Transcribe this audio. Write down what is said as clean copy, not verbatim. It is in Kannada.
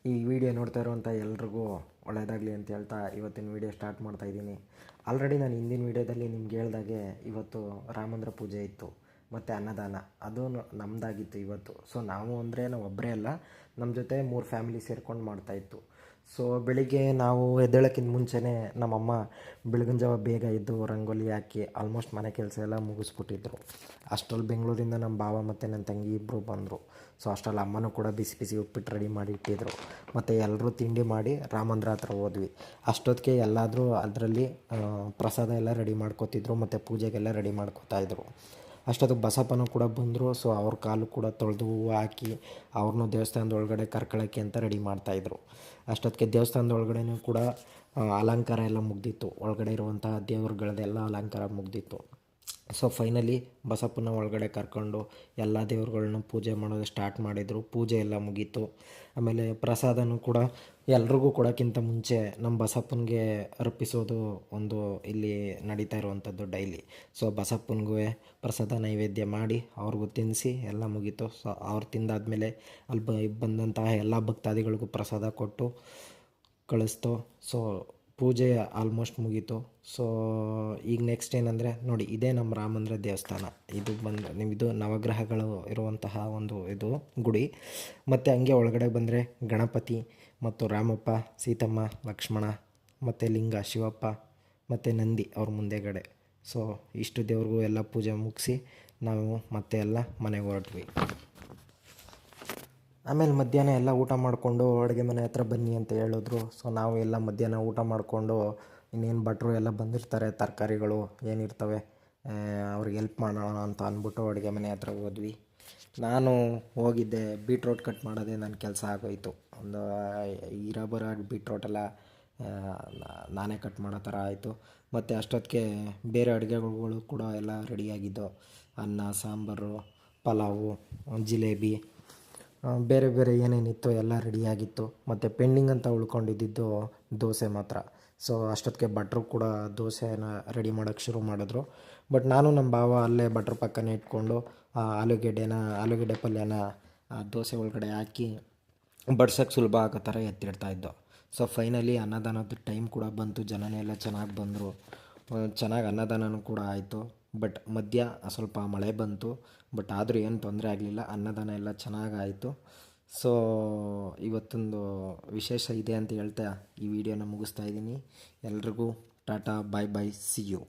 ಈ ವಿಡಿಯೋ ನೋಡ್ತಾ ಇರೋವಂಥ ಎಲ್ರಿಗೂ ಒಳ್ಳೆಯದಾಗಲಿ ಅಂತ ಹೇಳ್ತಾ ಇವತ್ತಿನ ವಿಡಿಯೋ ಸ್ಟಾರ್ಟ್ ಮಾಡ್ತಾಯಿದ್ದೀನಿ. ಆಲ್ರೆಡಿ ನಾನು ಹಿಂದಿನ ವಿಡಿಯೋದಲ್ಲಿ ನಿಮ್ಗೆ ಹೇಳ್ದಾಗೆ ಇವತ್ತು ರಾಮಂದ್ರ ಪೂಜೆ ಇತ್ತು ಮತ್ತು ಅನ್ನದಾನ ಅದು ನಮ್ಮದಾಗಿತ್ತು ಇವತ್ತು. ಸೊ ನಾವು ಒಬ್ಬರೇ ಅಲ್ಲ, ನಮ್ಮ ಜೊತೆ 3 ಫ್ಯಾಮಿಲಿ ಸೇರ್ಕೊಂಡು ಮಾಡ್ತಾಯಿತ್ತು. ಸೊ ಬೆಳಿಗ್ಗೆ ನಾವು ಎದ್ದೇಳೋಕ್ಕಿಂತ ಮುಂಚೆನೇ ನಮ್ಮಮ್ಮ ಬೆಳಗಿನ ಜಾವ ಬೇಗ ಎದ್ದು ರಂಗೋಲಿ ಹಾಕಿ ಆಲ್ಮೋಸ್ಟ್ ಮನೆ ಕೆಲಸ ಎಲ್ಲ ಮುಗಿಸ್ಬಿಟ್ಟಿದ್ರು. ಅಷ್ಟರಲ್ಲಿ ಬೆಂಗಳೂರಿಂದ ನಮ್ಮ ಭಾವ ಮತ್ತು ನನ್ನ ತಂಗಿ ಇಬ್ಬರು ಬಂದರು. ಸೊ ಅಷ್ಟರಲ್ಲಿ ಅಮ್ಮನೂ ಕೂಡ ಬಿಸಿ ಬಿಸಿ ಉಪ್ಪಿಟ್ಟು ರೆಡಿ ಮಾಡಿ ಇಟ್ಟಿದ್ರು. ಮತ್ತು ಎಲ್ಲರೂ ತಿಂಡಿ ಮಾಡಿ ರಾಮಂದ್ರ ಹತ್ರ ಹೋದ್ವಿ. ಅಷ್ಟೊತ್ತಿಗೆ ಎಲ್ಲಾದರೂ ಅದರಲ್ಲಿ ಪ್ರಸಾದ ಎಲ್ಲ ರೆಡಿ ಮಾಡ್ಕೋತಿದ್ರು ಮತ್ತು ಪೂಜೆಗೆಲ್ಲ ರೆಡಿ ಮಾಡ್ಕೋತಾಯಿದ್ರು. ಅಷ್ಟೊತ್ತಿಗೆ ಬಸಪ್ಪನೂ ಕೂಡ ಬಂದರು. ಸೊ ಅವ್ರ ಕಾಲು ಕೂಡ ತೊಳೆದು ಹೂವು ಹಾಕಿ ಅವ್ರನ್ನೂ ದೇವಸ್ಥಾನದ ಒಳಗಡೆ ಕರ್ಕೊಳ್ಳೋಕ್ಕೆ ಅಂತ ರೆಡಿ ಮಾಡ್ತಾಯಿದ್ರು. ಅಷ್ಟೊತ್ತಿಗೆ ದೇವಸ್ಥಾನದ ಒಳಗಡೆನೂ ಕೂಡ ಅಲಂಕಾರ ಎಲ್ಲ ಮುಗ್ದಿತ್ತು. ಒಳಗಡೆ ಇರುವಂಥ ದೇವ್ರುಗಳದ್ದೆಲ್ಲ ಅಲಂಕಾರ ಮುಗ್ದಿತ್ತು. ಸೊ ಫೈನಲಿ ಬಸಪ್ಪನ ಒಳಗಡೆ ಕರ್ಕೊಂಡು ಎಲ್ಲ ದೇವ್ರುಗಳ್ನ ಪೂಜೆ ಮಾಡೋದು ಸ್ಟಾರ್ಟ್ ಮಾಡಿದರು. ಪೂಜೆ ಎಲ್ಲ ಮುಗೀತು. ಆಮೇಲೆ ಪ್ರಸಾದನೂ ಕೂಡ ಎಲ್ರಿಗೂ ಕೊಡೋಕ್ಕಿಂತ ಮುಂಚೆ ನಮ್ಮ ಬಸಪ್ಪನಿಗೆ ಅರ್ಪಿಸೋದು ಒಂದು ಇಲ್ಲಿ ನಡೀತಾ ಇರುವಂಥದ್ದು ಡೈಲಿ. ಸೊ ಬಸಪ್ಪನಿಗೂ ಪ್ರಸಾದ ನೈವೇದ್ಯ ಮಾಡಿ ಅವ್ರಿಗೂ ತಿನ್ನಿಸಿ ಎಲ್ಲ ಮುಗೀತು. ಸೊ ಅವ್ರು ತಿಂದಾದ್ಮೇಲೆ ಅಲ್ಲಿ ಬಂದಂತಹ ಎಲ್ಲ ಭಕ್ತಾದಿಗಳಿಗೂ ಪ್ರಸಾದ ಕೊಟ್ಟು ಕಳಿಸ್ತು. ಸೊ ಪೂಜೆ ಆಲ್ಮೋಸ್ಟ್ ಮುಗೀತು. ಸೊ ಈಗ ನೆಕ್ಸ್ಟ್ ಏನಂದರೆ ನೋಡಿ, ಇದೇ ನಮ್ಮ ರಾಮಂದ್ರ ದೇವಸ್ಥಾನ. ಇದು ಇದು ನವಗ್ರಹಗಳು ಇರುವಂತಹ ಒಂದು ಇದು ಗುಡಿ. ಮತ್ತು ಹಂಗೆ ಒಳಗಡೆ ಬಂದರೆ ಗಣಪತಿ ಮತ್ತು ರಾಮಪ್ಪ, ಸೀತಮ್ಮ, ಲಕ್ಷ್ಮಣ ಮತ್ತು ಲಿಂಗ ಶಿವಪ್ಪ ಮತ್ತು ನಂದಿ ಅವ್ರ ಮುಂದೆಗಡೆ. ಸೊ ಇಷ್ಟು ದೇವ್ರಿಗೂ ಎಲ್ಲ ಪೂಜೆ ಮುಗಿಸಿ ನಾವು ಮತ್ತೆ ಎಲ್ಲ ಮನೆಗೆ ಹೊರಟ್ವಿ. ಆಮೇಲೆ ಮಧ್ಯಾಹ್ನ ಎಲ್ಲ ಊಟ ಮಾಡಿಕೊಂಡು ಅಡುಗೆ ಮನೆ ಹತ್ರ ಬನ್ನಿ ಅಂತ ಹೇಳಿದ್ರು. ಸೊ ನಾವು ಎಲ್ಲ ಮಧ್ಯಾಹ್ನ ಊಟ ಮಾಡಿಕೊಂಡು ಇನ್ನೇನು ಭಟ್ರು ಎಲ್ಲ ಬಂದಿರ್ತಾರೆ, ತರಕಾರಿಗಳು ಏನಿರ್ತವೆ ಅವ್ರಿಗೆ ಹೆಲ್ಪ್ ಮಾಡೋಣ ಅಂತ ಅಂದ್ಬಿಟ್ಟು ಅಡುಗೆ ಮನೆ ಹತ್ರ ಹೋದ್ವಿ. ನಾನು ಹೋಗಿದ್ದೆ, ಬೀಟ್ರೋಟ್ ಕಟ್ ಮಾಡೋದೇ ನನ್ನ ಕೆಲಸ ಆಗೋಯಿತು. ಒಂದು ಇರಬರ ಬೀಟ್ರೋಟೆಲ್ಲ ನಾನೇ ಕಟ್ ಮಾಡೋ ಥರ ಆಯಿತು. ಮತ್ತು ಅಷ್ಟೊತ್ತಿಗೆ ಬೇರೆ ಅಡುಗೆಗಳು ಕೂಡ ಎಲ್ಲ ರೆಡಿಯಾಗಿದ್ದು. ಅನ್ನ, ಸಾಂಬಾರು, ಪಲಾವು, ಜಿಲೇಬಿ, ಬೇರೆ ಬೇರೆ ಏನೇನಿತ್ತು ಎಲ್ಲ ರೆಡಿಯಾಗಿತ್ತು. ಮತ್ತು ಪೆಂಡಿಂಗ್ ಅಂತ ಉಳ್ಕೊಂಡಿದ್ದು ದೋಸೆ ಮಾತ್ರ. ಸೊ ಅಷ್ಟೊತ್ತಿಗೆ ಭಟ್ರು ಕೂಡ ದೋಸೆನ ರೆಡಿ ಮಾಡೋಕ್ಕೆ ಶುರು ಮಾಡಿದ್ರು. ಬಟ್ ನಾನು ನಮ್ಮ ಭಾವ ಅಲ್ಲೇ ಭಟ್ರ ಪಕ್ಕನೇ ಇಟ್ಕೊಂಡು ಆಲೂಗೆಡ್ಡೆ ಪಲ್ಯನ ದೋಸೆ ಒಳಗಡೆ ಹಾಕಿ ಬಡ್ಸೋಕ್ಕೆ ಸುಲಭ ಆಗೋ ಥರ ಎತ್ತಿಡ್ತಾಯಿದ್ದೋ. ಸೊ ಫೈನಲಿ ಅನ್ನದಾನದ ಟೈಮ್ ಕೂಡ ಬಂತು. ಜನನೆಲ್ಲ ಚೆನ್ನಾಗಿ ಬಂದರು. ಚೆನ್ನಾಗಿ ಅನ್ನದಾನನೂ ಕೂಡ ಆಯಿತು. ಬಟ್ ಮಧ್ಯ ಸ್ವಲ್ಪ ಮಳೆ ಬಂತು. ಬಟ್ ಆದರೂ ಏನು ತೊಂದರೆ ಆಗಲಿಲ್ಲ. ಅನ್ನದಾನ ಎಲ್ಲ ಚೆನ್ನಾಗಾಯಿತು. ಸೊ ಇವತ್ತೊಂದು ವಿಶೇಷ ಇದೆ ಅಂತ ಹೇಳ್ತಾ ಈ ವಿಡಿಯೋನ ಮುಗಿಸ್ತಾ ಇದ್ದೀನಿ. ಎಲ್ರಿಗೂ ಟಾಟಾ, ಬಾಯ್ ಬಾಯ್, ಸಿ ಯು.